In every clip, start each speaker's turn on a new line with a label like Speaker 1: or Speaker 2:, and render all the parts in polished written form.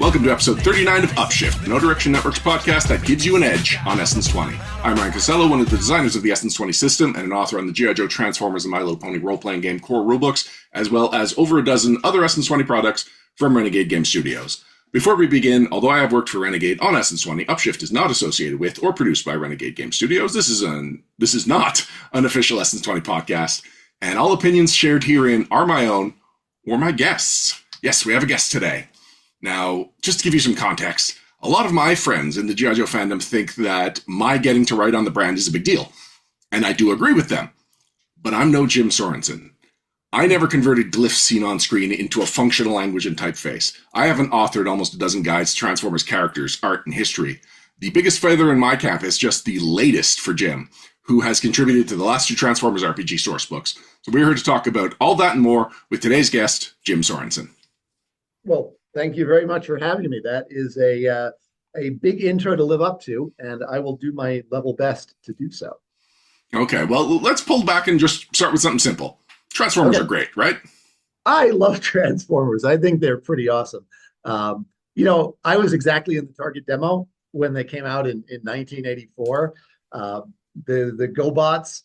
Speaker 1: Welcome to episode 39 of Upshift, No Direction Network's podcast that gives you an edge on Essence 20. I'm Ryan Casello, one of the designers of the Essence 20 system and an author on the G.I. Joe Transformers and My Little Pony role-playing game core rulebooks, as well as over a dozen other Essence 20 products from Renegade Game Studios. Before we begin, although I have worked for Renegade on Essence 20, Upshift is not associated with or produced by Renegade Game Studios. This is not an official Essence 20 podcast, and all opinions shared herein are my own or my guests. Yes, we have a guest today. Now, just to give you some context, a lot of my friends in the G.I. Joe fandom think that my getting to write on the brand is a big deal, and I do agree with them. But I'm no Jim Sorenson. I never converted glyphs seen on screen into a functional language and typeface. I haven't authored almost a dozen guides to Transformers characters, art, and history. The biggest feather in my cap is just the latest for Jim, who has contributed to the last two Transformers RPG source books. So we're here to talk about all that and more with today's guest, Jim Sorenson.
Speaker 2: Well, thank you very much for having me. That is a big intro to live up to, and I will do my level best to do so.
Speaker 1: Okay, well, let's pull back and just start with something simple. Transformers are great, right?
Speaker 2: I love Transformers. I think they're pretty awesome. I was exactly in the Target demo when they came out in 1984. The GoBots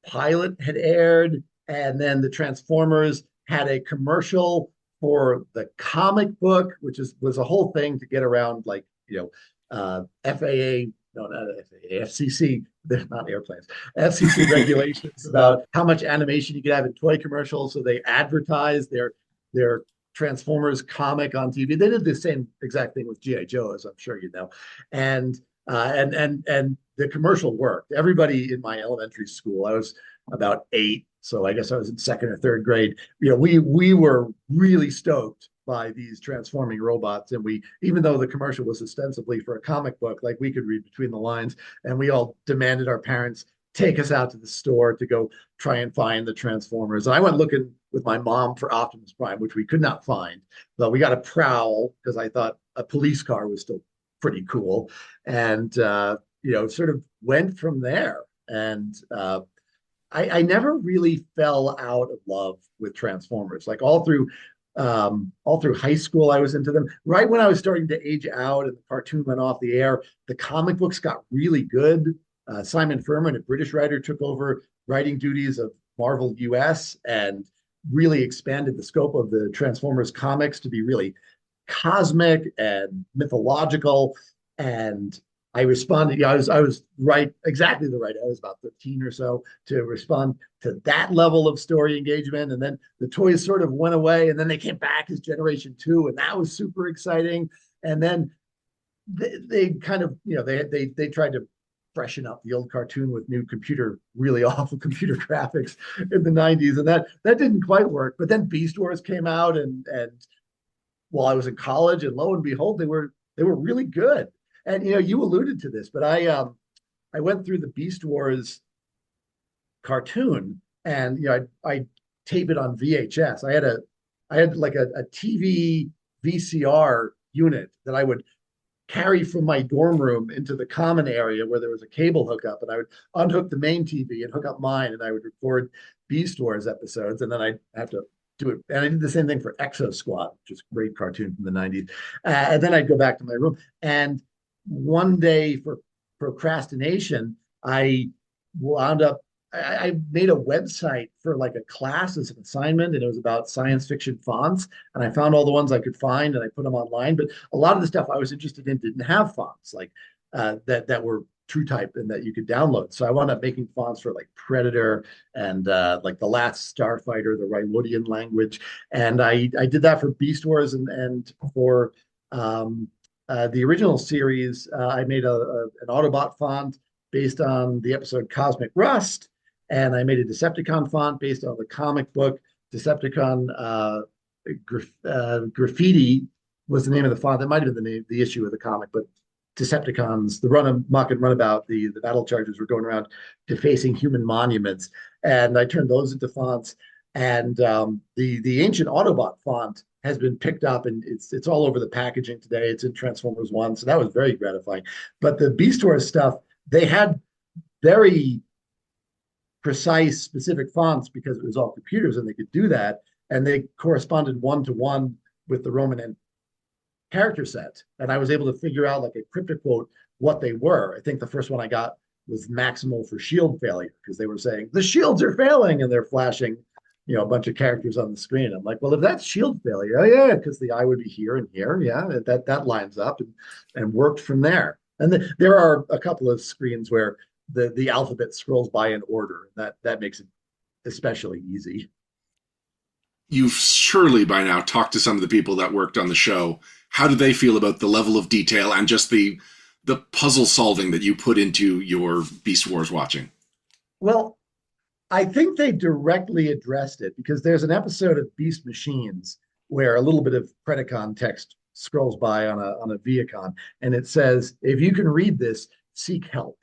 Speaker 2: pilot had aired, and then the Transformers had a commercial for the comic book, which was a whole thing to get around, FAA, no, not FAA, FCC, they're not airplanes, FCC regulations about how much animation you could have in toy commercials. So they advertised their Transformers comic on TV. They did the same exact thing with G.I. Joe, as I'm sure you know. And the commercial worked. Everybody in my elementary school, I was about 8, so I guess I was in 2nd or 3rd grade. We were really stoked by these transforming robots, and even though the commercial was ostensibly for a comic book, like, we could read between the lines, and we all demanded our parents take us out to the store to go try and find the Transformers. And I went looking with my mom for Optimus Prime, which we could not find, but we got a Prowl because I thought a police car was still pretty cool, and sort of went from there. And I never really fell out of love with Transformers. Like, all through high school, I was into them. Right when I was starting to age out and the cartoon went off the air, the comic books got really good. Simon Furman, a British writer, took over writing duties of Marvel US and really expanded the scope of the Transformers comics to be really cosmic and mythological. And I responded. I was right, exactly the right. I was about 13 or so to respond to that level of story engagement. And then the toys sort of went away, and then they came back as Generation 2, and that was super exciting. And then they kind of, they tried to freshen up the old cartoon with new really awful computer graphics in the 90s, and that didn't quite work. But then Beast Wars came out, and while I was in college, and lo and behold, they were really good. And you alluded to this, but I went through the Beast Wars cartoon, and I tape it on VHS. I had like a TV VCR unit that I would carry from my dorm room into the common area where there was a cable hookup, and I would unhook the main TV and hook up mine, and I would record Beast Wars episodes, and then I'd have to do it. And I did the same thing for Exo Squad, which is a great cartoon from the 90s. And then I'd go back to my room, and one day, for procrastination, I wound up, I made a website for like a class as an assignment, and it was about science fiction fonts. And I found all the ones I could find, and I put them online. But a lot of the stuff I was interested in didn't have fonts like that were true type and that you could download. So I wound up making fonts for like Predator and like The Last Starfighter, the Rylodian language. And I did that for Beast Wars and for the original series. I made an Autobot font based on the episode Cosmic Rust, and I made a Decepticon font based on the comic book Decepticon. Graffiti was the name of the font. That might have been the issue of the comic, but Decepticons, the run amok and runabout, the battle chargers were going around defacing human monuments, and I turned those into fonts. And the ancient Autobot font has been picked up, and it's all over the packaging today. It's in Transformers 1, so that was very gratifying. But the Beast Wars stuff, they had very precise, specific fonts because it was all computers and they could do that. And they corresponded one-to-one with the Roman character set, and I was able to figure out like a cryptic quote what they were. I think the first one I got was maximal for shield failure because they were saying the shields are failing and they're flashing, a bunch of characters on the screen. I'm like, well, if that's shield failure, oh yeah, because the eye would be here and here, yeah, that lines up and worked from there. And there are a couple of screens where the alphabet scrolls by in order, and that makes it especially easy.
Speaker 1: You've surely by now talked to some of the people that worked on the show. How do they feel about the level of detail and just the puzzle solving that you put into your Beast Wars watching?
Speaker 2: Well, I think they directly addressed it because there's an episode of Beast Machines where a little bit of Predacon text scrolls by on a Viacon, and it says, "If you can read this, seek help."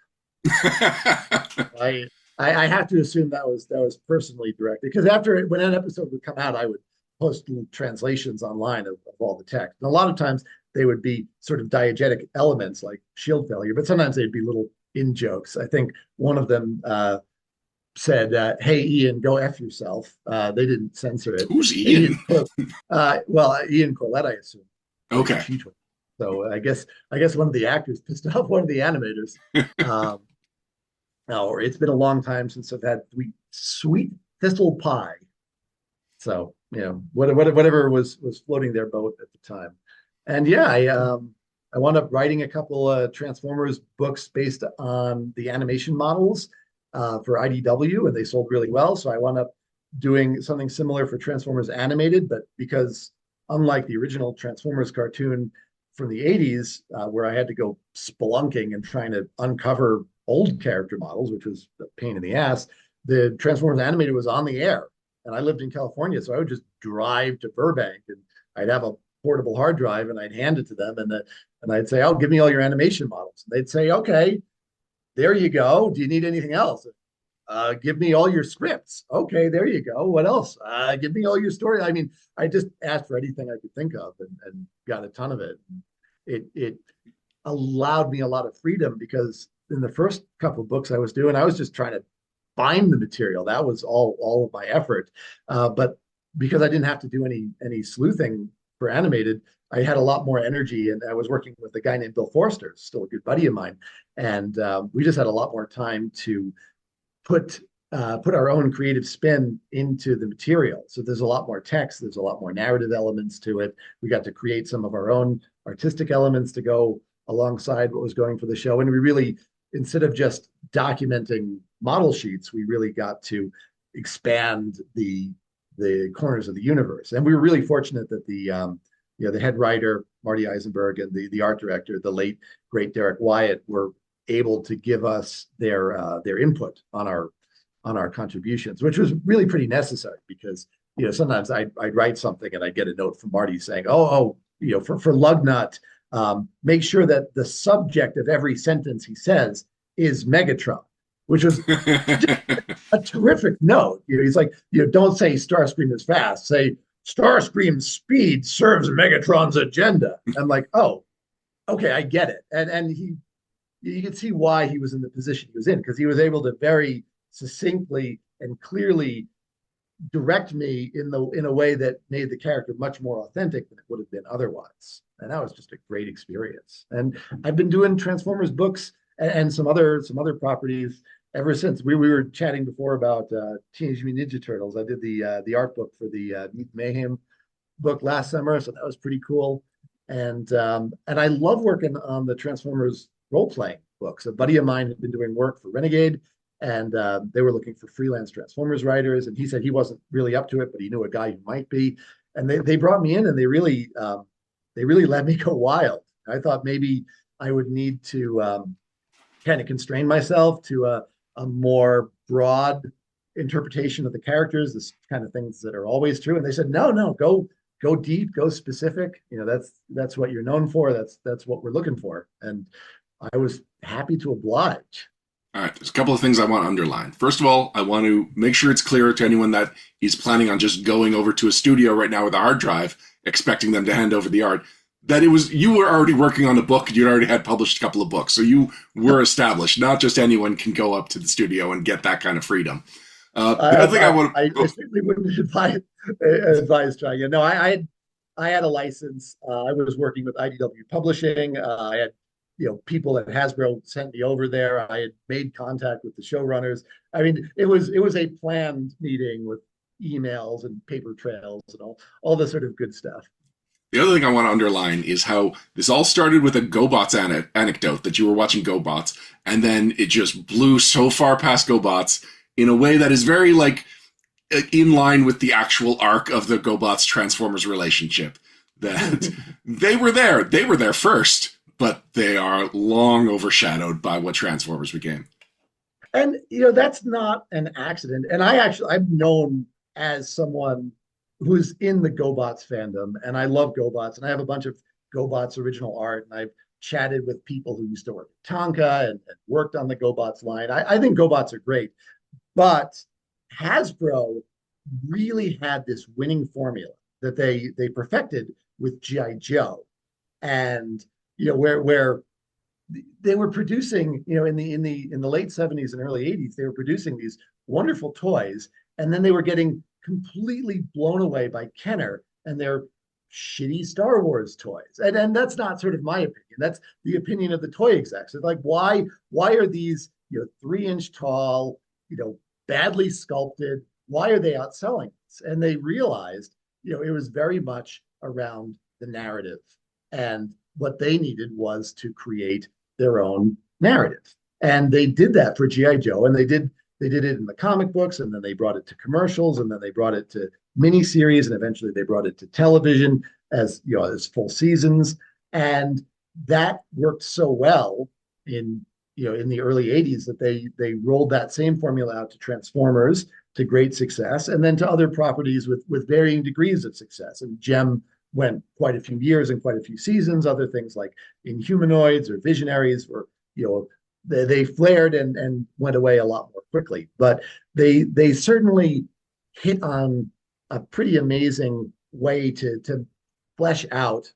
Speaker 2: I I have to assume that was personally directed because when an episode would come out, I would post little translations online of all the text. And a lot of times they would be sort of diegetic elements like shield failure, but sometimes they'd be little in jokes. I think one of them said, "Hey Ian, go f yourself." They didn't censor it.
Speaker 1: Who's Ian?
Speaker 2: Well, Ian Corlett, I assume.
Speaker 1: Okay.
Speaker 2: So I guess one of the actors pissed off one of the animators. No, it's been a long time since I've had sweet thistle pie. So whatever was floating their boat at the time, and yeah, I wound up writing a couple Transformers books based on the animation models for IDW, and they sold really well. So I wound up doing something similar for Transformers Animated, but because unlike the original Transformers cartoon from the 80s, where I had to go spelunking and trying to uncover old character models, which was a pain in the ass, the Transformers Animated was on the air. And I lived in California, so I would just drive to Burbank and I'd have a portable hard drive and I'd hand it to them and I'd say, "Oh, give me all your animation models." And they'd say, "Okay, there you go. Do you need anything else?" Give me all your scripts. Okay, there you go. What else? Give me all your story. I mean, I just asked for anything I could think of and got a ton of it. It allowed me a lot of freedom because in the first couple of books I was doing, I was just trying to find the material. That was all of my effort. But because I didn't have to do any sleuthing for animated, I had a lot more energy, and I was working with a guy named Bill Forster, still a good buddy of mine, and we just had a lot more time to put our own creative spin into the material. So there's a lot more text, there's a lot more narrative elements to it. We got to create some of our own artistic elements to go alongside what was going for the show, and we really, instead of just documenting model sheets, we really got to expand the corners of the universe. And we were really fortunate that the head writer Marty Eisenberg and the art director, the late great Derek Wyatt, were able to give us their input on our contributions, which was really pretty necessary because sometimes I'd write something and I'd get a note from Marty saying, oh for Lugnut, make sure that the subject of every sentence he says is Megatron, which was a terrific note. He's like, don't say Starscream is fast, say Starscream's speed serves Megatron's agenda. I'm like, oh, okay, I get it. And you could see why he was in the position he was in, because he was able to very succinctly and clearly direct me in a way that made the character much more authentic than it would have been otherwise. And that was just a great experience. And I've been doing Transformers books and some other properties ever since. We were chatting before about Teenage Mutant Ninja Turtles. I did the art book for the Mutant Mayhem book last summer, so that was pretty cool. And I love working on the Transformers role-playing books. A buddy of mine had been doing work for Renegade, and they were looking for freelance Transformers writers, and he said he wasn't really up to it, but he knew a guy who might be. And they brought me in, and they really let me go wild. I thought maybe I would need to kind of constrain myself to a more broad interpretation of the characters, this kind of things that are always true. And they said, no, go deep, go specific. That's what you're known for. That's what we're looking for. And I was happy to oblige.
Speaker 1: All right, there's a couple of things I want to underline. First of all, I want to make sure it's clear to anyone that is planning on just going over to a studio right now with a hard drive, expecting them to hand over the art, that you were already working on a book, and you'd already had published a couple of books. So you were established. Not just anyone can go up to the studio and get that kind of freedom.
Speaker 2: I certainly wouldn't advise trying it. No, I I had a license. I was working with IDW Publishing. I had, people at Hasbro sent me over there. I had made contact with the showrunners. I mean, it was a planned meeting with emails and paper trails and all the sort of good stuff.
Speaker 1: The other thing I want to underline is how this all started with a GoBots anecdote that you were watching GoBots, and then it just blew so far past GoBots in a way that is very like in line with the actual arc of the GoBots Transformers relationship. That they were there first, but they are long overshadowed by what Transformers became.
Speaker 2: And that's not an accident. And I'm known as someone who's in the GoBots fandom, and I love GoBots, and I have a bunch of GoBots original art, and I've chatted with people who used to work at Tonka and worked on the GoBots line. I think GoBots are great, but Hasbro really had this winning formula that they perfected with GI Joe, and where they were producing, in the late 70s and early 80s, they were producing these wonderful toys, and then they were getting completely blown away by Kenner and their shitty Star Wars toys. And that's not sort of my opinion. That's the opinion of the toy execs. It's like, why are these, 3-inch tall, badly sculpted, why are they outselling us? And they realized, it was very much around the narrative. And what they needed was to create their own narrative. And they did that for G.I. Joe, and they did it in the comic books, and then they brought it to commercials, and then they brought it to miniseries, and eventually they brought it to television as full seasons. And that worked so well in the early 80s that they rolled that same formula out to Transformers to great success, and then to other properties with varying degrees of success. And Gem went quite a few years and quite a few seasons. Other things like Inhumanoids or Visionaries were, they flared and went away a lot more quickly. But they certainly hit on a pretty amazing way to flesh out,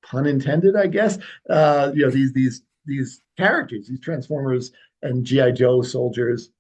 Speaker 2: pun intended, I guess, these characters, these Transformers and GI Joe soldiers,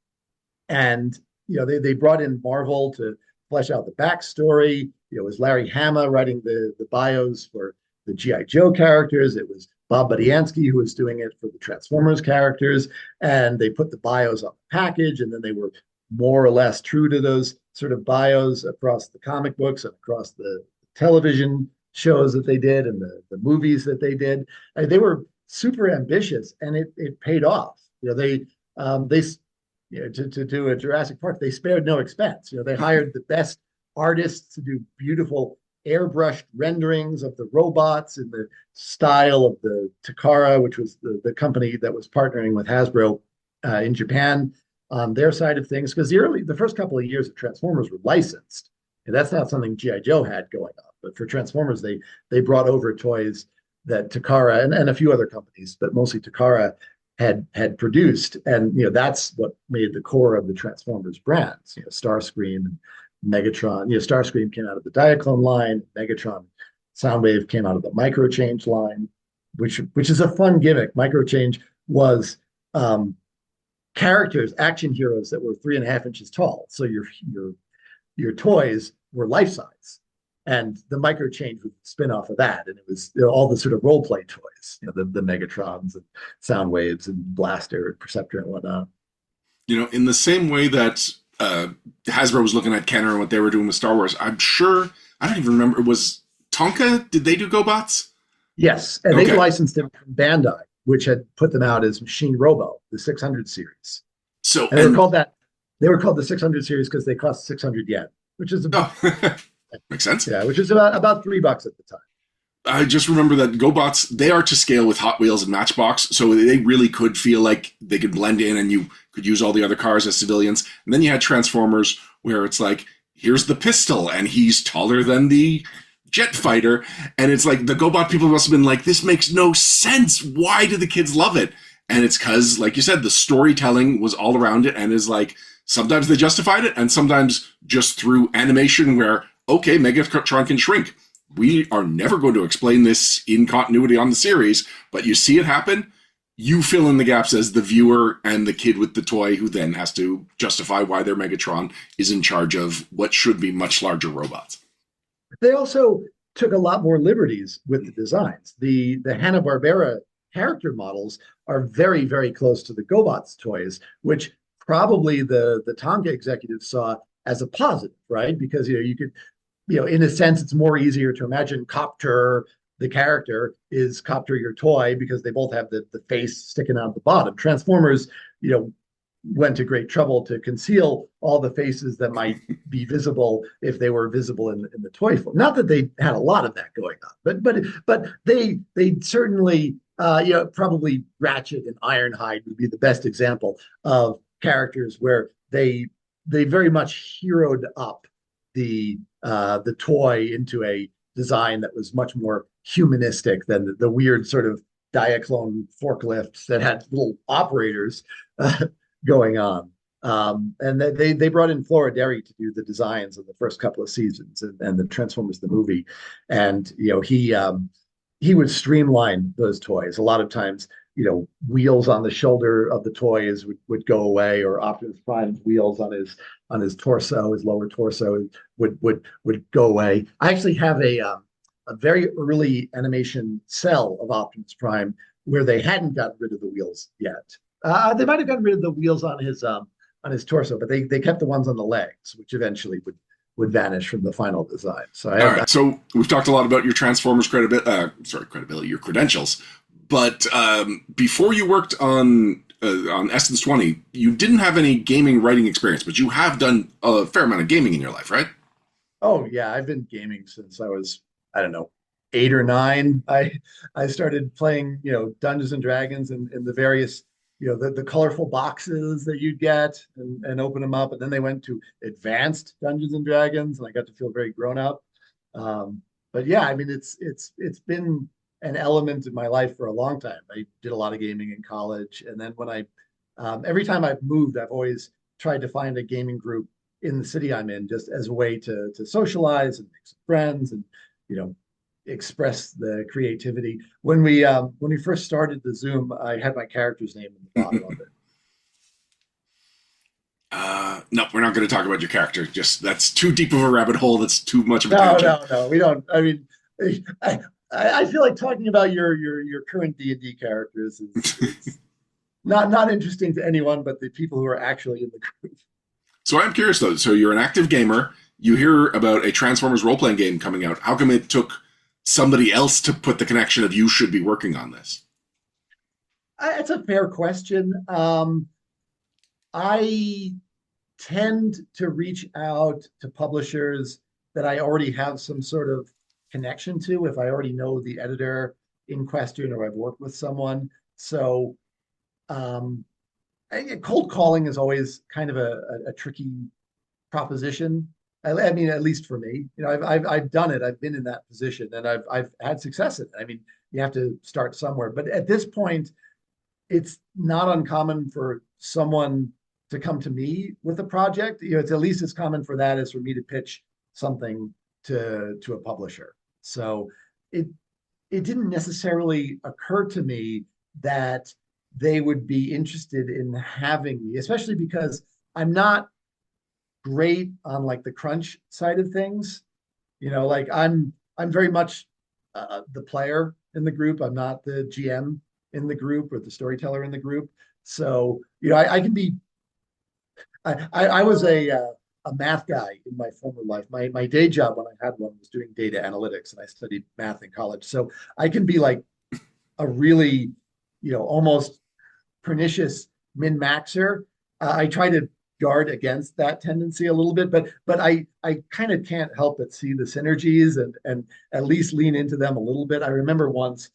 Speaker 2: and they brought in Marvel to flesh out the backstory. It was Larry Hama writing the bios for the GI Joe characters. It was Bob Budiansky who was doing it for the Transformers characters, and they put the bios on the package, and then they were more or less true to those sort of bios across the comic books and across the television shows that they did and the movies that they did. And they were super ambitious, and it paid off. To do a Jurassic Park, they spared no expense. They hired the best artists to do beautiful airbrushed renderings of the robots in the style of the Takara, which was the company that was partnering with Hasbro in Japan on their side of things. Because the first couple of years of Transformers were licensed, and that's not something GI Joe had going on. But for Transformers, they brought over toys that Takara and a few other companies, but mostly Takara had produced, and that's what made the core of the Transformers brands. Starscream and Megatron. Starscream came out of the Diaclone line. Megatron, Soundwave came out of the Microchange line, which is a fun gimmick. Microchange was characters, action heroes that were 3.5 inches tall. So your toys were life size, and the Microchange was a spin-off of that, and it was all the sort of role play toys, the Megatrons and Soundwaves and Blaster and Perceptor and whatnot.
Speaker 1: In the same way that Hasbro was looking at Kenner and what they were doing with Star Wars, I'm sure, I don't even remember, was Tonka, did they do GoBots?
Speaker 2: Yes, and
Speaker 1: Okay.
Speaker 2: they licensed them from Bandai, which had put them out as Machine Robo, the 600 series.
Speaker 1: So
Speaker 2: And they were called the 600 series because they cost 600 yen, which is
Speaker 1: makes sense.
Speaker 2: Yeah, which is about $3 at the time.
Speaker 1: I just remember that GoBots, they are to scale with Hot Wheels and Matchbox, so they really could feel like they could blend in and you could use all the other cars as civilians. And then you had Transformers, where it's like, here's the pistol, and he's taller than the jet fighter. And it's like, the GoBot people must have been like, this makes no sense. Why do the kids love it? And it's because, like you said, the storytelling was all around it, and is like, sometimes they justified it, and sometimes just through animation where, okay, Megatron can shrink. We are never going to explain this in continuity on the series, but you see it happen, you fill in the gaps as the viewer and the kid with the toy who then has to justify why their Megatron is in charge of what should be much larger robots.
Speaker 2: They also took a lot more liberties with the designs. The Hanna-Barbera character models are very, very close to the GoBots toys, which probably the Tonka executives saw as a positive, right? Because you could, in a sense, it's more easier to imagine Copter, the character, is Copter your toy because they both have the face sticking out the bottom. Transformers, went to great trouble to conceal all the faces that might be visible if they were visible in the toy form. Not that they had a lot of that going on, but they certainly probably Ratchet and Ironhide would be the best example of characters where they very much heroed up the toy into a design that was much more humanistic than the weird sort of Diaclone forklifts that had little operators going on. And they brought in Flora Derry to do the designs of the first couple of seasons and the Transformers the movie, and he would streamline those toys. A lot of times, wheels on the shoulder of the toys would go away, or Optimus Prime's wheels on his torso, his lower torso would go away. I actually have a very early animation cell of Optimus Prime where they hadn't gotten rid of the wheels yet. They might have gotten rid of the wheels on his torso, but they kept the ones on the legs, which eventually would vanish from the final design. So
Speaker 1: all right. So we've talked a lot about your Transformers credibility, your credentials. But before you worked on Essence 20, you didn't have any gaming writing experience, but you have done a fair amount of gaming in your life, right?
Speaker 2: Oh yeah, I've been gaming since I was, I don't know, 8 or 9. I started playing, Dungeons and Dragons and the various, the colorful boxes that you'd get and open them up. And then they went to advanced Dungeons and Dragons, and I got to feel very grown up. But yeah, I mean, it's been an element of my life for a long time. I did a lot of gaming in college, and then when every time I've moved, I've always tried to find a gaming group in the city I'm in, just as a way to socialize and make some friends and express the creativity. When we first started the Zoom, I had my character's name in the bottom of it.
Speaker 1: No, we're not going to talk about your character. Just that's too deep of a rabbit hole. That's too much of a tangent.
Speaker 2: No, we don't. I mean, I feel like talking about your current D&D characters is not interesting to anyone but the people who are actually in the group.
Speaker 1: So I'm curious though. So you're an active gamer. You hear about a Transformers role-playing game coming out. How come it took somebody else to put the connection of you should be working on this?
Speaker 2: It's a fair question. I tend to reach out to publishers that I already have some sort of connection to, if I already know the editor in question or I've worked with someone. So cold calling is always kind of a tricky proposition. I mean, at least for me, I've done it. I've been in that position, and I've had success in it. I mean, you have to start somewhere. But at this point, it's not uncommon for someone to come to me with a project. It's at least as common for that as for me to pitch something to a publisher. So it didn't necessarily occur to me that they would be interested in having me, especially because I'm not great on like the crunch side of things. Like I'm very much the player in the group. I'm not the GM in the group or the storyteller in the group. So I can be. I was a math guy in my former life. My day job when I had one was doing data analytics, and I studied math in college. So I can be like a really almost pernicious min-maxer. I try to guard against that tendency a little bit, but I kind of can't help but see the synergies and at least lean into them a little bit. I remember once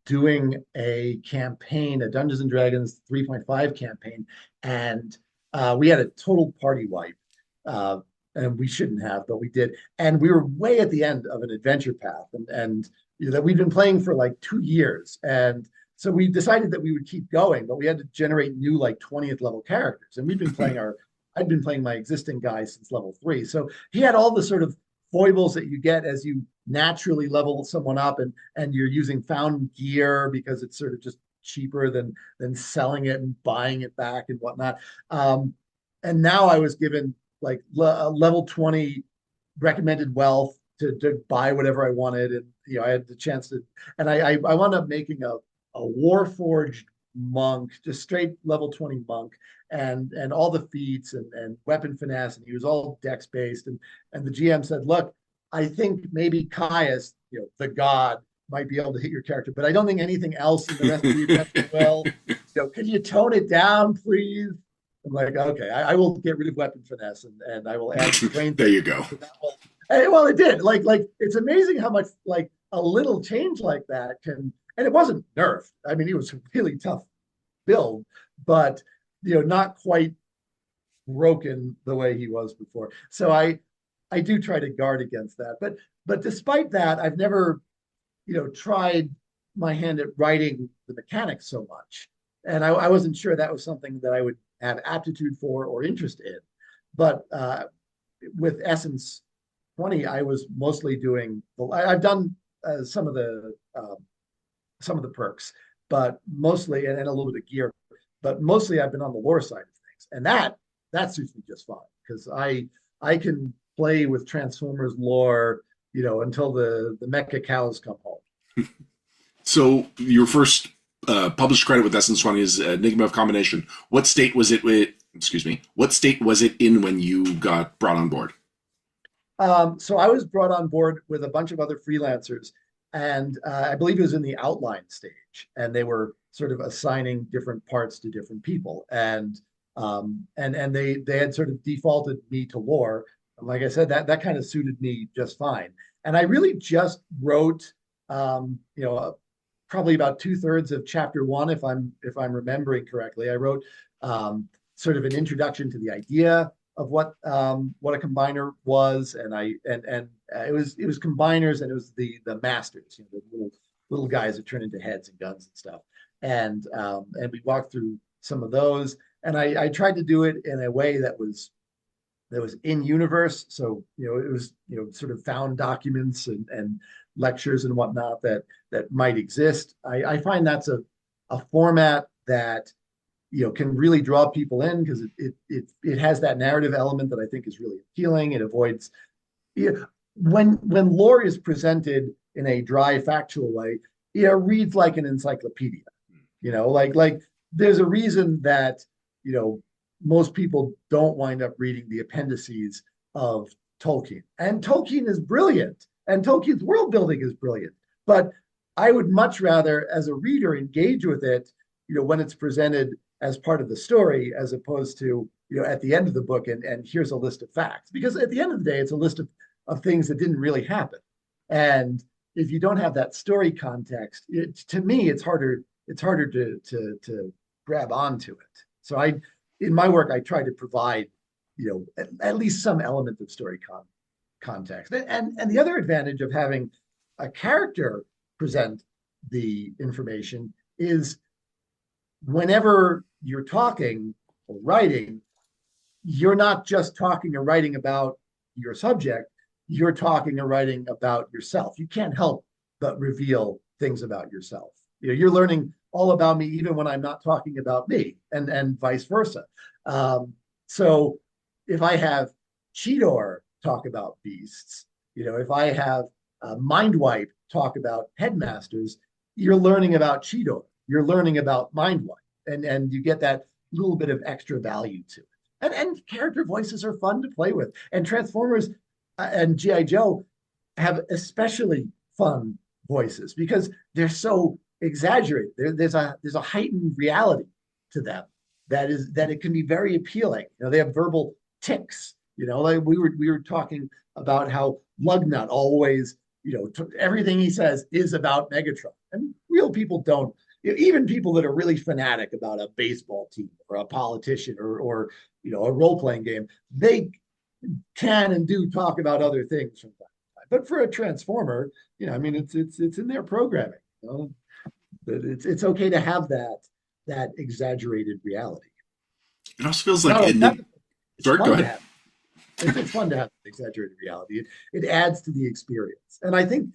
Speaker 2: doing a campaign, a Dungeons and Dragons 3.5 campaign, and we had a total party wipe. And we shouldn't have, but we did. And we were way at the end of an adventure path, and that we'd been playing for like 2 years. And so we decided that we would keep going, but we had to generate new like 20th level characters. And I'd been playing my existing guy since level 3. So he had all the sort of foibles that you get as you naturally level someone up, and you're using found gear because it's sort of just cheaper than selling it and buying it back and whatnot. And now I was given like level 20 recommended wealth to buy whatever I wanted, and I had the chance to, and I wound up making a Warforged monk, just straight level 20 monk, and all the feats and weapon finesse, and he was all dex based, and the GM said, look, I think maybe Caius, the god, might be able to hit your character, but I don't think anything else in the rest of the adventure will. Could you tone it down, please? I'm like, okay, I will get rid of weapon finesse, and I will add brain.
Speaker 1: There you go.
Speaker 2: Well, it did. Like it's amazing how much like a little change like that can, and it wasn't nerfed. I mean, it was a really tough build, but not quite broken the way he was before. So I do try to guard against that. But despite that, I've never tried my hand at writing the mechanics so much. And I wasn't sure that was something that I would have aptitude for or interest in. But with Essence 20, I was mostly doing, I've done some of the perks, but mostly, and a little bit of gear, but mostly I've been on the lore side of things. And that suits me just fine, because I can play with Transformers lore, until the mecha cows come home.
Speaker 1: So your first published credit with Essence 20 is Enigma of Combination. What state was it with? Excuse me. What state was it in when you got brought on board?
Speaker 2: So I was brought on board with a bunch of other freelancers, and I believe it was in the outline stage, and they were sort of assigning different parts to different people, and they had sort of defaulted me to lore. Like I said, that kind of suited me just fine. And I really just wrote, probably about 2/3 of chapter 1, if I'm remembering correctly. I wrote sort of an introduction to the idea of what a combiner was, and it was combiners, and it was the masters, the little guys that turn into heads and guns and stuff. And we walked through some of those, and I tried to do it in a way that was in universe. So, it was, sort of found documents and lectures and whatnot that might exist. I find that's a format that, can really draw people in, because it has that narrative element that I think is really appealing. It avoids, when lore is presented in a dry, factual way, it reads like an encyclopedia. Like there's a reason that, most people don't wind up reading the appendices of Tolkien. And Tolkien is brilliant, and Tolkien's world building is brilliant. But I would much rather, as a reader, engage with it, when it's presented as part of the story, as opposed to, at the end of the book, and here's a list of facts. Because at the end of the day, it's a list of things that didn't really happen. And if you don't have that story context, to me, it's harder to grab onto it. So in my work, I try to provide, at least some element of story context. And the other advantage of having a character present the information is, whenever you're talking or writing, you're not just talking or writing about your subject, you're talking or writing about yourself. You can't help but reveal things about yourself. You're learning all about me, even when I'm not talking about me, and vice versa. So if I have Cheetor talk about beasts, if I have Mindwipe talk about headmasters, you're learning about Cheetor. You're learning about Mindwipe, and you get that little bit of extra value to it. And character voices are fun to play with. And Transformers and G.I. Joe have especially fun voices, because they're so exaggerated. There's a heightened reality to them that it can be very appealing. They have verbal tics. Like we were talking about how Lugnut always, everything he says is about Megatron, and real people don't. Even people that are really fanatic about a baseball team or a politician or a role-playing game, they can and do talk about other things from time to time. But for a Transformer, it's in their programming. It's okay to have that exaggerated reality.
Speaker 1: It also feels like
Speaker 2: sorry, go ahead. It's fun to have exaggerated reality. It adds to the experience, and I think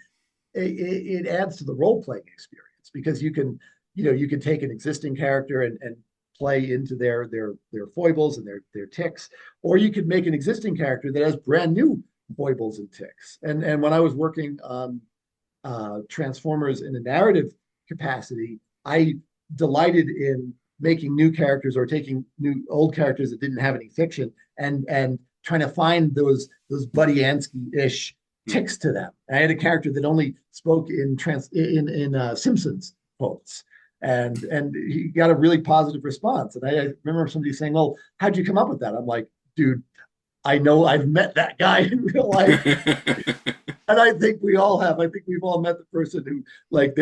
Speaker 2: it adds to the role-playing experience, because you can take an existing character and play into their foibles and their tics, or you could make an existing character that has brand new foibles and ticks. And when I was working on Transformers in a narrative capacity, I delighted in making new characters or taking new old characters that didn't have any fiction and trying to find those Buddy Ansky-ish ticks to them. I had a character that only spoke in Simpsons quotes, and he got a really positive response. And I remember somebody saying, "Well, how'd you come up with that?" I'm like, "Dude, I know I've met that guy in real life." And I think we all have. I think we've all met the person who, like,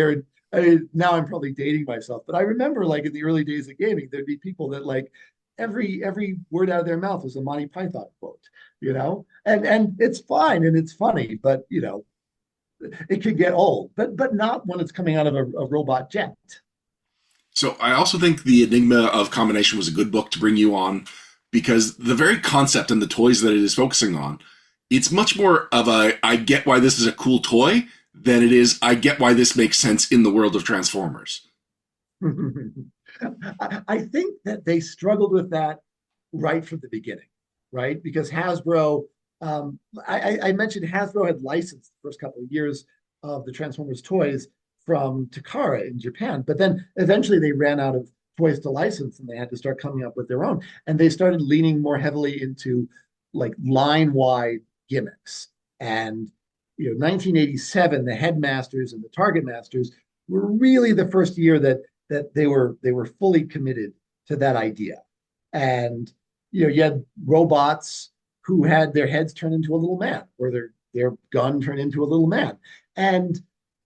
Speaker 2: now I'm probably dating myself, but I remember, like, in the early days of gaming, there'd be people that, like, every word out of their mouth was a Monty Python quote, and it's fine and it's funny, but it could get old, but not when it's coming out of a robot jet.
Speaker 1: So I also think the Enigma of Combination was a good book to bring you on, because the very concept and the toys that it is focusing on, it's much more of a, I get why this is a cool toy, than it is, I get why this makes sense in the world of Transformers.
Speaker 2: I think that they struggled with that right from the beginning, right? Because Hasbro, I mentioned Hasbro had licensed the first couple of years of the Transformers toys from Takara in Japan, but then eventually they ran out of toys to license and they had to start coming up with their own. And they started leaning more heavily into like line-wide gimmicks. And 1987, the Headmasters and the Target Masters were really the first year that they were fully committed to that idea. And you had robots who had their heads turned into a little man, or their gun turned into a little man. And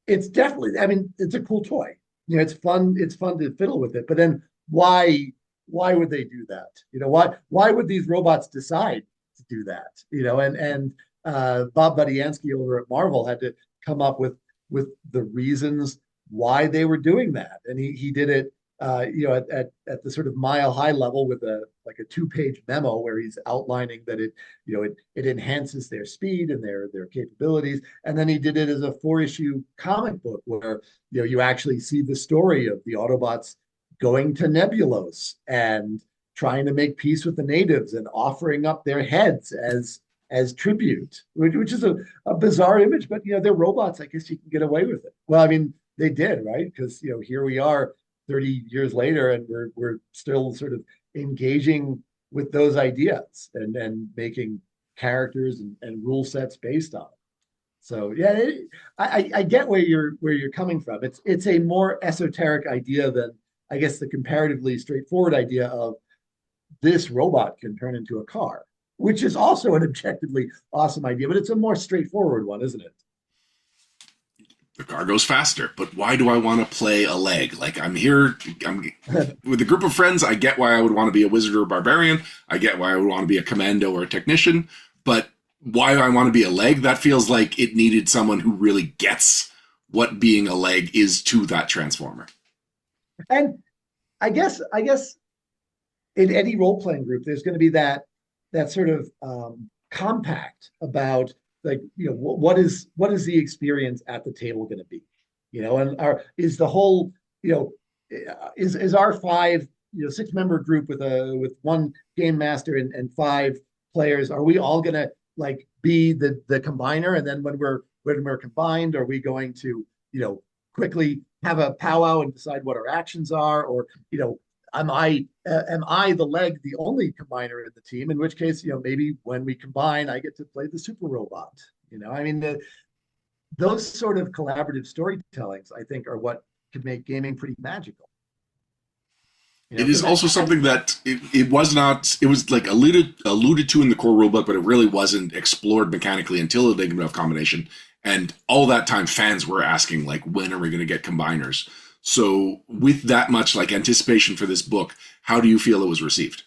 Speaker 2: it's definitely, I mean, it's a cool toy. It's fun to fiddle with it. But then why would they do that? Why would these robots decide to do that? And Bob Budiansky over at Marvel had to come up with the reasons why they were doing that, and he did it, at the sort of mile high level with a 2-page memo where he's outlining that it enhances their speed and their capabilities, and then he did it as a 4-issue comic book where you actually see the story of the Autobots going to Nebulos and trying to make peace with the natives and offering up their heads as tribute, which is a bizarre image, but they're robots. I guess you can get away with it. Well, I mean, they did, right? Because here we are 30 years later, and we're still sort of engaging with those ideas and making characters and rule sets based on it. So yeah, I get where you're coming from. It's a more esoteric idea than, I guess, the comparatively straightforward idea of this robot can turn into a car, which is also an objectively awesome idea, but it's a more straightforward one, isn't it?
Speaker 1: The car goes faster, but why do I want to play a leg? Like, I'm with a group of friends. I get why I would want to be a wizard or a barbarian. I get why I would want to be a commando or a technician, but why I want to be a leg, that feels like it needed someone who really gets what being a leg is to that Transformer.
Speaker 2: And I guess in any role-playing group, there's going to be that sort of compact about, like, what is the experience at the table going to be, and is the whole, is our 6-member group with one game master and 5 players, are we all going to like be the combiner, and then when we're combined, are we going to quickly have a powwow and decide what our actions are, or am I the leg, the only combiner in the team? In which case, maybe when we combine, I get to play the super robot. I mean, those sort of collaborative storytellings, I think, are what could make gaming pretty magical.
Speaker 1: It is also something that it was not. It was like alluded to in the core rulebook, but it really wasn't explored mechanically until Enigma of Combination. And all that time, fans were asking, like, when are we going to get combiners? So with that much like anticipation for this book, how do you feel it was received?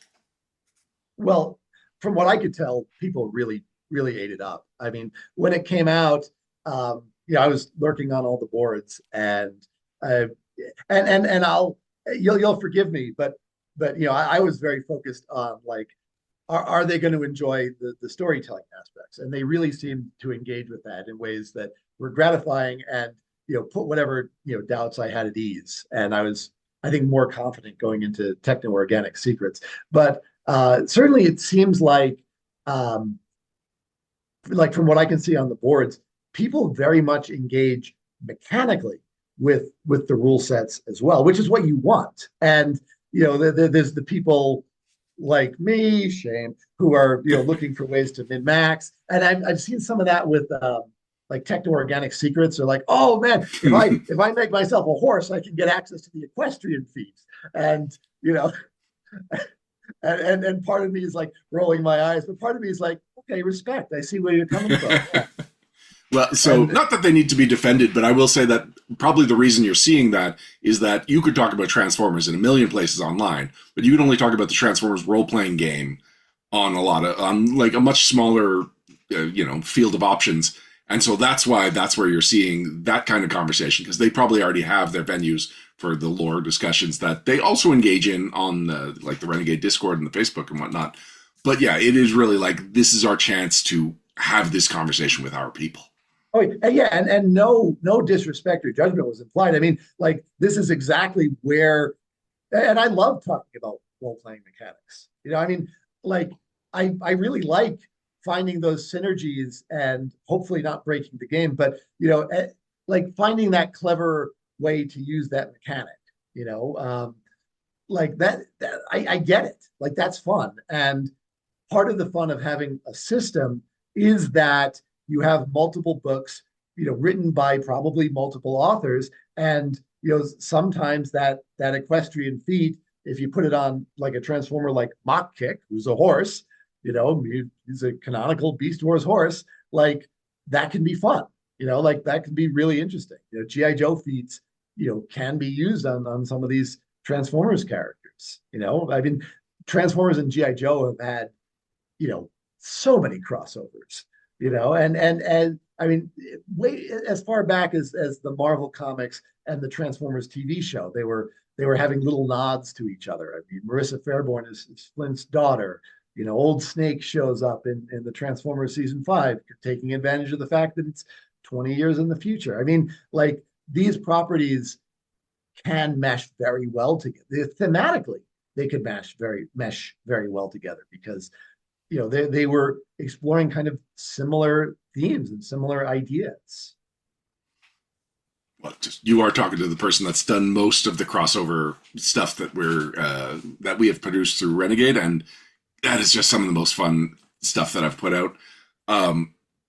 Speaker 2: Well, from what I could tell, people really, really ate it up. I mean, when it came out, I was lurking on all the boards, and you'll forgive me, but I was very focused on, like, are they going to enjoy the storytelling aspects? And they really seemed to engage with that in ways that were gratifying and put whatever doubts I had at ease. And I was, I think, more confident going into Technorganic secrets. But certainly, it seems like like from what I can see on the boards, people very much engage mechanically with the rule sets as well, which is what you want. And there's the people like me, Shane, who are looking for ways to min max. And I've seen some of that with like Technorganic secrets. They're like, oh man, if I make myself a horse, I can get access to the equestrian feats. And and part of me is like rolling my eyes, but part of me is like, okay, respect. I see where you're coming from. Yeah.
Speaker 1: Well, so not that they need to be defended, but I will say that probably the reason you're seeing that is that you could talk about Transformers in a million places online, but you can only talk about the Transformers role-playing game on like a much smaller, field of options. And so that's where you're seeing that kind of conversation, because they probably already have their venues for the lore discussions that they also engage in on like the Renegade Discord and the Facebook and whatnot. But yeah, it is really like, this is our chance to have this conversation with our people.
Speaker 2: Oh yeah, and no disrespect or judgment was implied. I mean, like this is exactly where, and I love talking about role playing mechanics. I mean, like I really like finding those synergies and hopefully not breaking the game, but like finding that clever way to use that mechanic. Like that I get it. Like that's fun, and part of the fun of having a system is that you have multiple books, written by probably multiple authors, and sometimes that equestrian feat, if you put it on like a transformer like Mach Kick, who's a horse, he's a canonical Beast Wars horse, like that can be fun, like that can be really interesting. GI Joe feats, can be used on some of these Transformers characters. I mean, Transformers and GI Joe have had so many crossovers, and I mean, way as far back as the Marvel comics and the Transformers TV show, they were having little nods to each other. I mean, Marissa Fairborn is Flint's daughter. Old Snake shows up in the Transformers season 5, taking advantage of the fact that it's 20 years in the future. I mean, like these properties can mesh very well together. Thematically, they could mesh very well together because they were exploring kind of similar themes and similar ideas.
Speaker 1: Well, you are talking to the person that's done most of the crossover stuff that we have produced through Renegade, and that is just some of the most fun stuff that I've put out.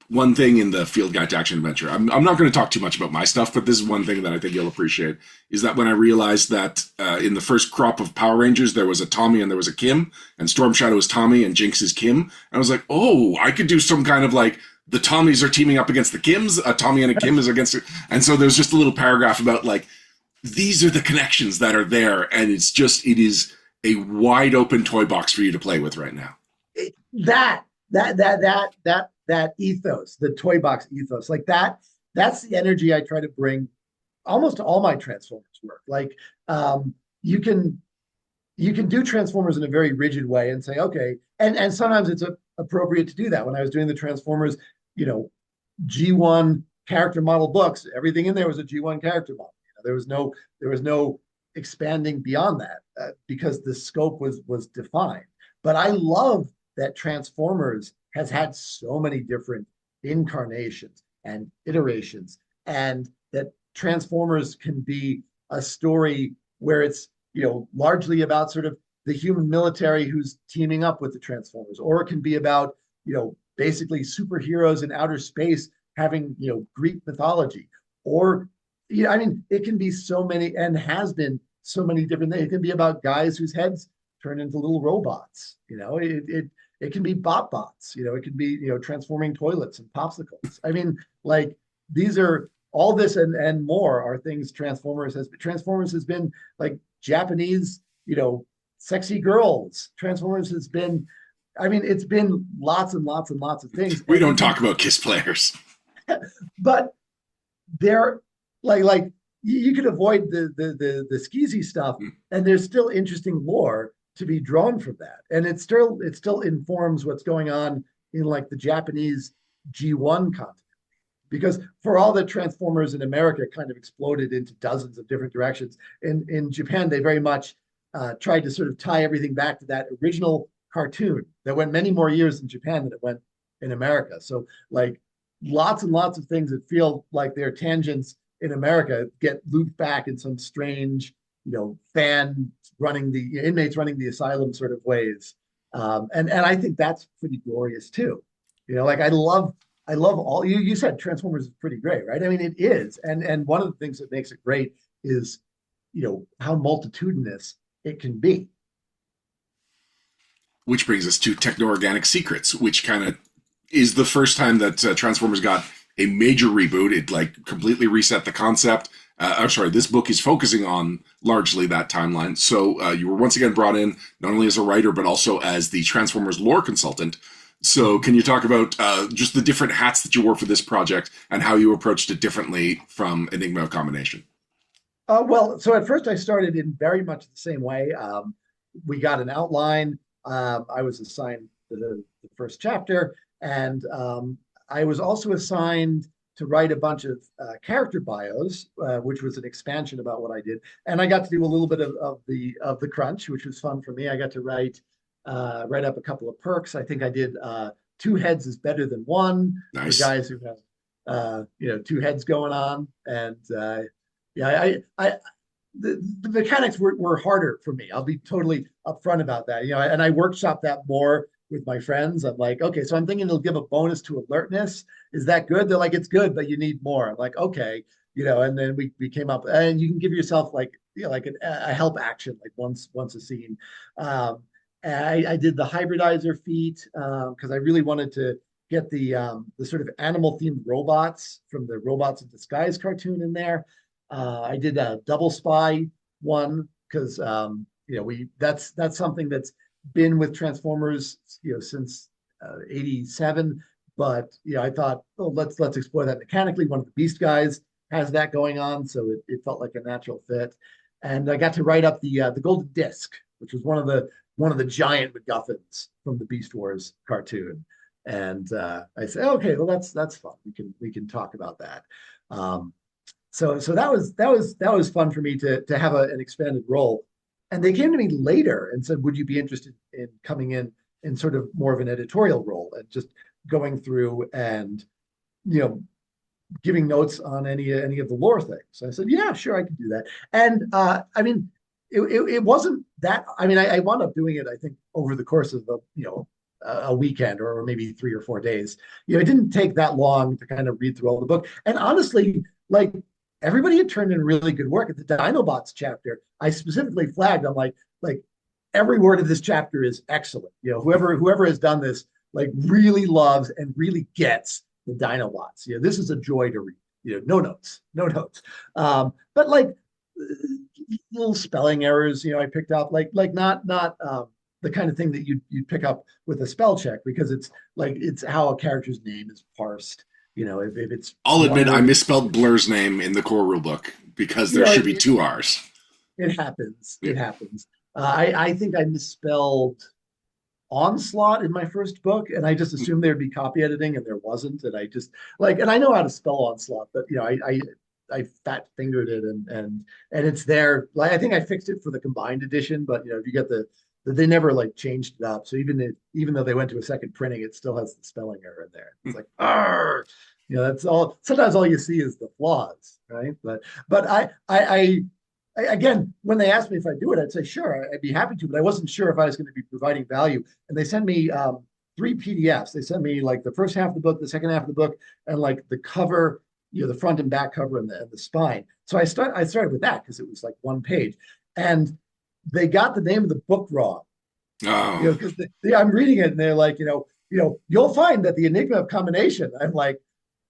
Speaker 1: One thing in the Field Guide to Action Adventure, I'm not going to talk too much about my stuff, but this is one thing that I think you'll appreciate, is that when I realized that in the first crop of Power Rangers, there was a Tommy and there was a Kim, and Storm Shadow is Tommy and Jinx is Kim. And I was like, oh, I could do some kind of like, the Tommies are teaming up against the Kims, a Tommy and a Kim is against it. And so there's just a little paragraph about like, these are the connections that are there, and it is a wide open toy box for you to play with right now.
Speaker 2: That ethos, the toy box ethos, like that's the energy I try to bring almost to all my Transformers work. Like you can do Transformers in a very rigid way and say, okay, and sometimes it's appropriate to do that. When I was doing the Transformers, G1 character model books, everything in there was a G1 character model. There was no expanding beyond that because the scope was defined. But I love that Transformers has had so many different incarnations and iterations, and that Transformers can be a story where it's largely about sort of the human military who's teaming up with the Transformers, or it can be about basically superheroes in outer space having Greek mythology, or I mean, it can be so many and has been so many different things. It can be about guys whose heads turn into little robots. It can be bots. It can be transforming toilets and popsicles. I mean, like these are all this and more are things Transformers has been like Japanese sexy girls. Transformers has been, I mean, it's been lots and lots and lots of things.
Speaker 1: We don't talk about Kiss players,
Speaker 2: but they're like you could avoid the skeezy stuff, and there's still interesting lore to be drawn from that, and it still informs what's going on in like the Japanese G1 continent. Because for all the Transformers in America kind of exploded into dozens of different directions, in Japan they very much tried to sort of tie everything back to that original cartoon that went many more years in Japan than it went in America. So like lots and lots of things that feel like they're tangents in America get looped back in some strange, inmates running the asylum sort of ways. And I think that's pretty glorious too. Like I love all you said Transformers is pretty great, right? I mean, it is. And one of the things that makes it great is, how multitudinous it can be.
Speaker 1: Which brings us to Technorganic Secrets, which kind of is the first time that Transformers got a major reboot. It like completely reset the concept. This book is focusing on largely that timeline. So you were once again brought in not only as a writer, but also as the Transformers lore consultant. So can you talk about just the different hats that you wore for this project and how you approached it differently from Enigma Combination?
Speaker 2: So at first I started in very much the same way. We got an outline. I was assigned the first chapter, and I was also assigned to write a bunch of character bios, which was an expansion about what I did. And I got to do a little bit of the crunch, which was fun for me. I got to write up a couple of perks. I think I did two heads is better than one.
Speaker 1: Nice.
Speaker 2: For guys who have two heads going on, and the mechanics were harder for me. I'll be totally upfront about that. And I workshop that more with my friends. I'm like, okay, so I'm thinking it'll give a bonus to alertness. Is that good? They're like, it's good, but you need more. I'm like, okay, and then we came up, and you can give yourself like a help action, like once a scene. I did the hybridizer feat because I really wanted to get the sort of animal themed robots from the Robots in Disguise cartoon in there. I did a double spy one because that's something that's been with Transformers since '87. But I thought, oh, let's explore that mechanically. One of the Beast guys has that going on, so it felt like a natural fit. And I got to write up the Golden Disc, which was one of the giant MacGuffins from the Beast Wars cartoon. And I said, okay, well that's fun. We can talk about that. So that was fun for me to have an expanded role. And they came to me later and said, would you be interested in coming in sort of more of an editorial role and just going through and giving notes on any of the lore things? So I said, yeah, sure, I can do that. And I mean, it wasn't that. I mean, I wound up doing it, I think, over the course of a weekend or maybe 3 or 4 days. It didn't take that long to kind of read through all the book. And honestly, like everybody had turned in really good work. At the Dinobots chapter, I specifically flagged, I'm like every word of this chapter is excellent. Whoever has done this like really loves and really gets the Dinobots. This is a joy to read. No notes. But like little spelling errors, I picked up like not the kind of thing that you'd pick up with a spell check, because it's how a character's name is parsed. If it's.
Speaker 1: I'll admit I misspelled Blur's name in the core rulebook because there should be 2 R's.
Speaker 2: It happens. Yeah. It happens. I think I misspelled Onslaught in my first book, and I just assumed there'd be copy editing, and there wasn't. And I just and I know how to spell Onslaught, but I fat fingered it, and it's there. Like I think I fixed it for the combined edition, but if you get they never like changed it up. So even though they went to a second printing, it still has the spelling error in there. It's like, argh! That's all. Sometimes all you see is the flaws, right? But I again, when they asked me if I'd do it, I'd say sure, I'd be happy to. But I wasn't sure if I was going to be providing value. And they sent me 3 PDFs. They sent me like the first half of the book, the second half of the book, and like the cover, the front and back cover and the spine. So I started with that because it was like 1 page, and they got the name of the book wrong.
Speaker 1: Oh.
Speaker 2: Because I'm reading it and they're like, you'll find that the Enigma of Combination. I'm like,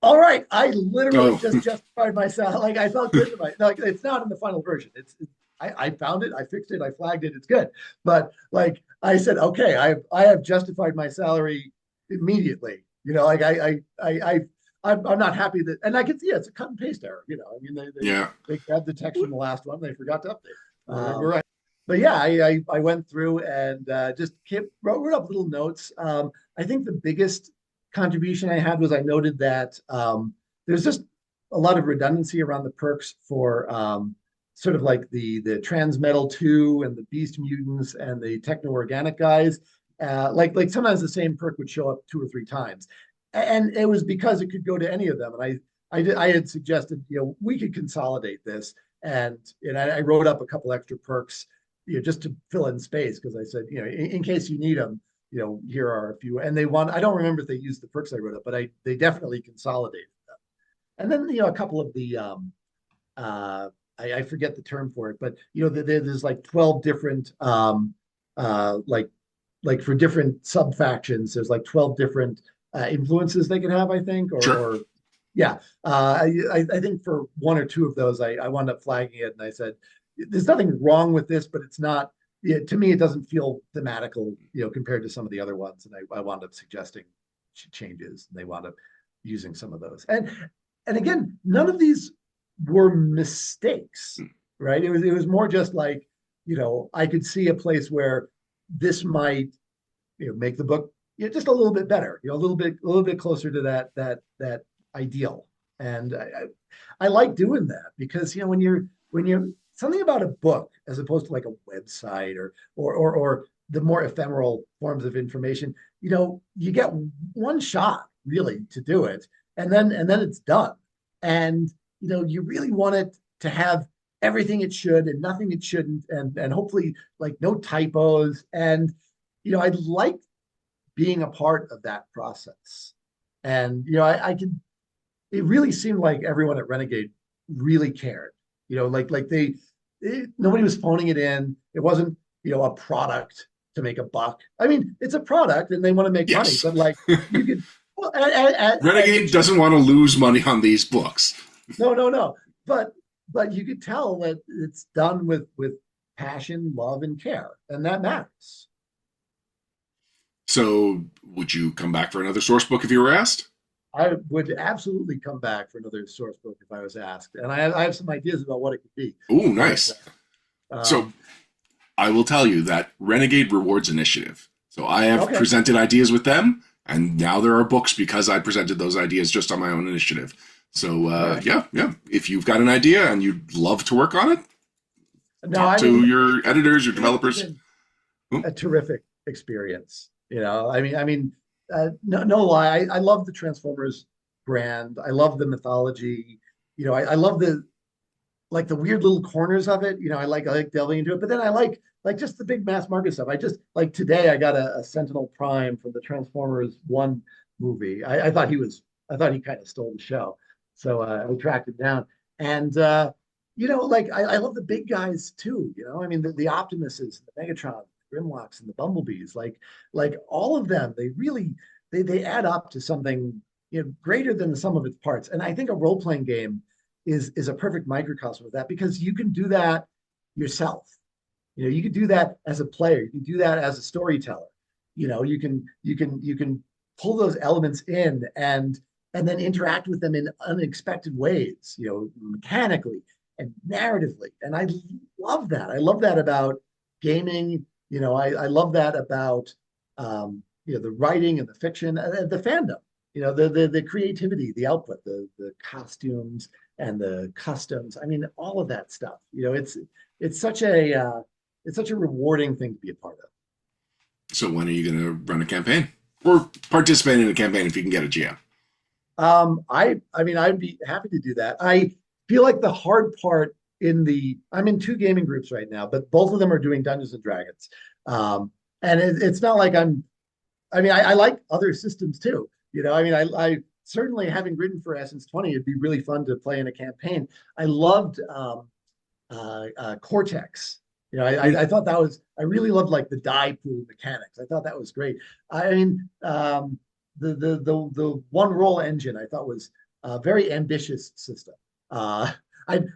Speaker 2: all right, I literally just justified myself. Like I felt good about it. Like it's not in the final version. I found it, I fixed it, I flagged it, it's good. But like I said, okay, I have justified my salary immediately. Like I'm not happy that, and I can see it's a cut and paste error. I mean, they grabbed the text from the last one, they forgot to update. But yeah, I went through and just wrote up little notes. I think the biggest contribution I had was I noted that there's just a lot of redundancy around the perks for sort of like the Transmetal 2 and the Beast Mutants and the Technorganic guys. Like sometimes the same perk would show up 2 or 3 times, and it was because it could go to any of them. And I had suggested, we could consolidate this, and I wrote up a couple extra perks, just to fill in space, because I said, in case you need them, here are a few. And I don't remember if they used the perks I wrote up, but they definitely consolidated them. And then, a couple of the I forget the term for it, but there's like 12 different like for different sub factions, there's like 12 different influences they can have, I think,
Speaker 1: Sure.
Speaker 2: or yeah. I think for one or two of those, I wound up flagging it, and I said, there's nothing wrong with this, but it's not. To me, it doesn't feel thematical, compared to some of the other ones, and I wound up suggesting changes, and they wound up using some of those. And again, none of these were mistakes, right? It was more just like, I could see a place where this might, make the book, just a little bit better, a little bit closer to that ideal. And I like doing that, because when you're something about a book as opposed to like a website or the more ephemeral forms of information, you get one shot really to do it, and then it's done. And you really want it to have everything it should and nothing it shouldn't, and hopefully like no typos. And I like being a part of that process. And I can. It really seemed like everyone at Renegade really cared. Like nobody was phoning it in. It wasn't a product to make a buck. I mean, it's a product and they want to make money,
Speaker 1: Yes.
Speaker 2: but like you could. Well,
Speaker 1: Renegade doesn't want to lose money on these books.
Speaker 2: No. But you could tell that it's done with passion, love, and care, and that matters.
Speaker 1: So, would you come back for another source book if you were asked?
Speaker 2: I would absolutely come back for another source book if I was asked, and I have some ideas about what it could be.
Speaker 1: Ooh, nice.
Speaker 2: But,
Speaker 1: So, I will tell you that Renegade rewards initiative. So, I have
Speaker 2: Okay.
Speaker 1: presented ideas with them, and now there are books because I presented those ideas just on my own initiative. So,
Speaker 2: Right.
Speaker 1: yeah. If you've got an idea and you'd love to work on it,
Speaker 2: No,
Speaker 1: talk to your editors, your developers.
Speaker 2: It's been a terrific experience. No lie. I love the Transformers brand. I love the mythology. I love the weird little corners of it. I like delving into it. But then I like just the big mass market stuff. I just like today I got a Sentinel Prime from the Transformers One movie. I thought he kind of stole the show. So I tracked him down. And I love the big guys too. The Optimuses, the Megatrons, the Grimlocks, and the Bumblebees. Like all of them, they really they add up to something greater than the sum of its parts. And I think a role playing game is a perfect microcosm of that, because you can do that yourself. You can do that as a player. You can do that as a storyteller. You can pull those elements in and then interact with them in unexpected ways, mechanically and narratively. And I love that. I love that about gaming. I love that about the writing and the fiction and the fandom. The creativity, the output, the costumes and the customs. I mean, all of that stuff. It's such a rewarding thing to be a part of.
Speaker 1: So, when are you going to run a campaign or participate in a campaign if you can get a GM?
Speaker 2: I'd be happy to do that. I feel like the hard part I'm in 2 gaming groups right now, but both of them are doing Dungeons and Dragons. And it's not like I like other systems too. I certainly, having written for Essence 20, it'd be really fun to play in a campaign. I loved Cortex. I thought I really loved like the die pool mechanics. I thought that was great. The one roll engine I thought was a very ambitious system.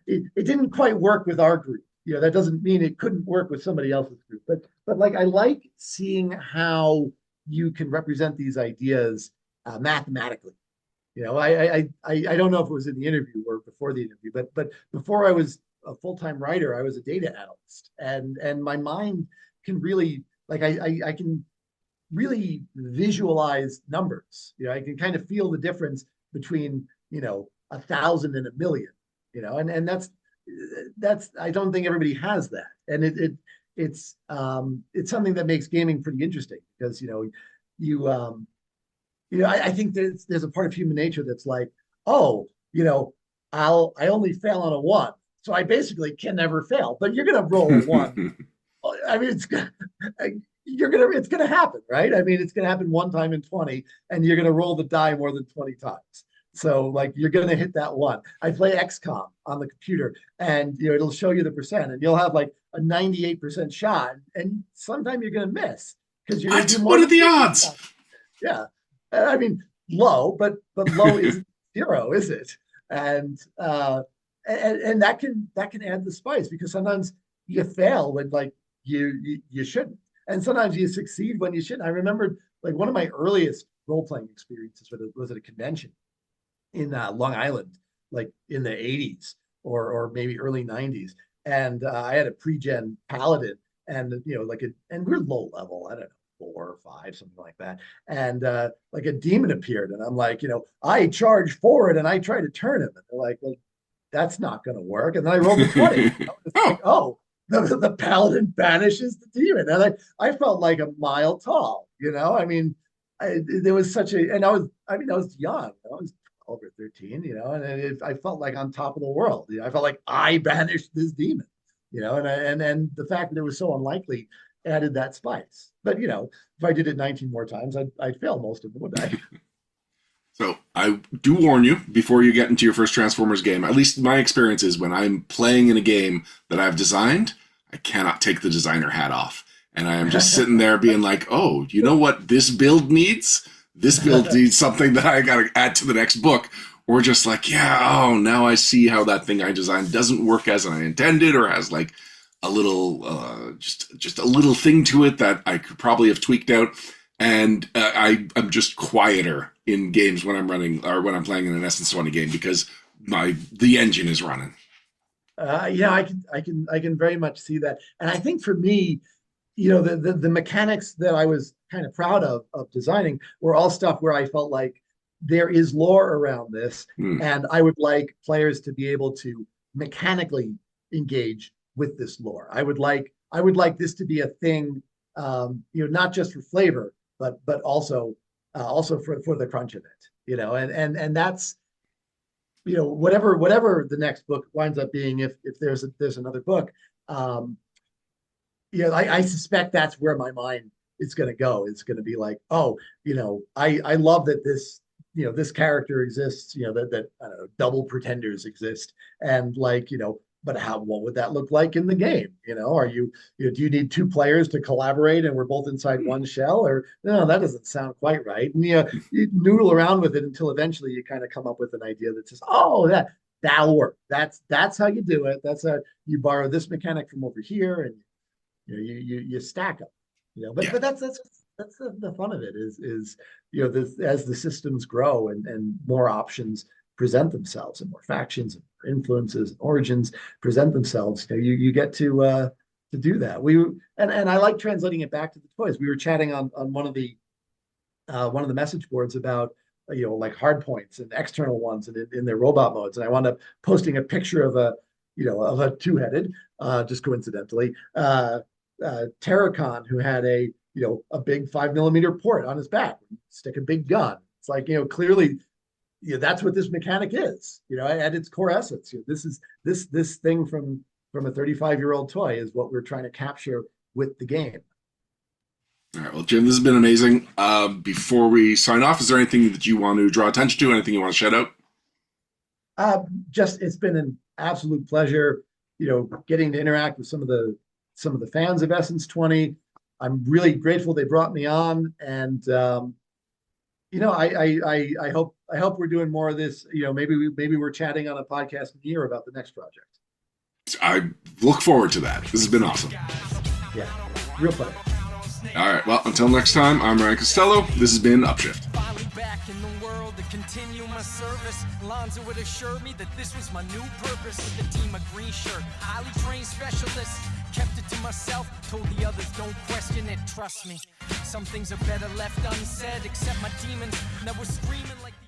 Speaker 2: It didn't quite work with our group. That doesn't mean it couldn't work with somebody else's group. But like I like seeing how you can represent these ideas mathematically. I don't know if it was in the interview or before the interview, but before I was a full-time writer, I was a data analyst, and my mind can really I can really visualize numbers. I can kind of feel the difference between 1,000 and 1,000,000. And that's I don't think everybody has that, and it's something that makes gaming pretty interesting because I think there's a part of human nature that's like, oh, I only fail on a one, so I basically can never fail. But you're gonna roll a one. I mean, it's gonna happen, right? I mean, it's gonna happen one time in 20, and you're gonna roll the die more than 20 times. So like you're gonna hit that one. I play XCOM on the computer, and it'll show you the percent, and you'll have like a 98% shot, and sometime you're gonna miss because you're gonna do more.
Speaker 1: What are the odds?
Speaker 2: Yeah, I mean low, but low isn't zero, is it? And that can add the spice because sometimes you fail when like you shouldn't, and sometimes you succeed when you shouldn't. I remember like one of my earliest role playing experiences was at a convention in Long Island, like in the 80s or maybe early 90s, and I had a pre-gen paladin, and and we're low level, I don't know, 4 or 5, something like that, and like a demon appeared, and I'm like, I charge forward and I try to turn him, and they're like, well, that's not going to work, and then I rolled a 20. It's like, oh, the paladin banishes the demon, and I felt like a mile tall. I mean, there was such a, and I was young, I was 12 or 13, and I felt like on top of the world. I felt like I banished this demon, and the fact that it was so unlikely added that spice. But if I did it 19 more times, I'd fail most of them, wouldn't I?
Speaker 1: So I do warn you before you get into your first Transformers game, at least my experience is when I'm playing in a game that I've designed, I cannot take the designer hat off. And I am just sitting there being like, oh, you know what this build needs? This build needs something that I got to add to the next book. Or just like, yeah, oh, now I see how that thing I designed doesn't work as I intended, or has like a little, just a little thing to it that I could probably have tweaked out. And I'm just quieter in games when I'm running or when I'm playing in an Essence 20 game because the engine is running.
Speaker 2: I can very much see that. And I think for me, the mechanics that I was kind of proud of designing were all stuff where I felt like there is lore around this, and I would like players to be able to mechanically engage with this lore. I would like this to be a thing, not just for flavor, but also for the crunch of it, and that's whatever the next book winds up being, if there's another book, I suspect that's where my mind is going to go. It's going to be like, oh, I love that this character exists, that I don't know, double pretenders exist, and but what would that look like in the game? Are do you need 2 players to collaborate and we're both inside one shell? Or no, that doesn't sound quite right. And you noodle around with it until eventually you kind of come up with an idea that says, oh, that'll work. That's how you do it. That's how you borrow this mechanic from over here, and you stack them. But that's the fun of it is this, as the systems grow and more options present themselves, and more factions and more influences and origins present themselves, you get to do that. And I like translating it back to the toys. We were chatting on one of the message boards about like hard points and external ones and in their robot modes, and I wound up posting a picture of a two-headed, just coincidentally, Terracon, who had a big 5mm port on his back, stick a big gun. It's like, clearly, that's what this mechanic is, at its core essence. This is this thing from a 35-year-old toy is what we're trying to capture with the game.
Speaker 1: All right, well, Jim, this has been amazing. Before we sign off, is there anything that you want to draw attention to? Anything you want to shout out?
Speaker 2: It's been an absolute pleasure, getting to interact with some of the fans of Essence 20. I'm really grateful they brought me on, and I hope we're doing more of this. Maybe we're chatting on a podcast in a year about the next project.
Speaker 1: I look forward to that. This has been awesome.
Speaker 2: Yeah, real pleasure.
Speaker 1: All right, well, until next time, I'm Ryan Costello. This has been Upshift.
Speaker 3: Continue my service. Lonzo would assure me that this was my new purpose. With a team of green shirt, highly trained specialists. Kept it to myself, told the others don't question it. Trust me, some things are better left unsaid. Except my demons that were screaming like the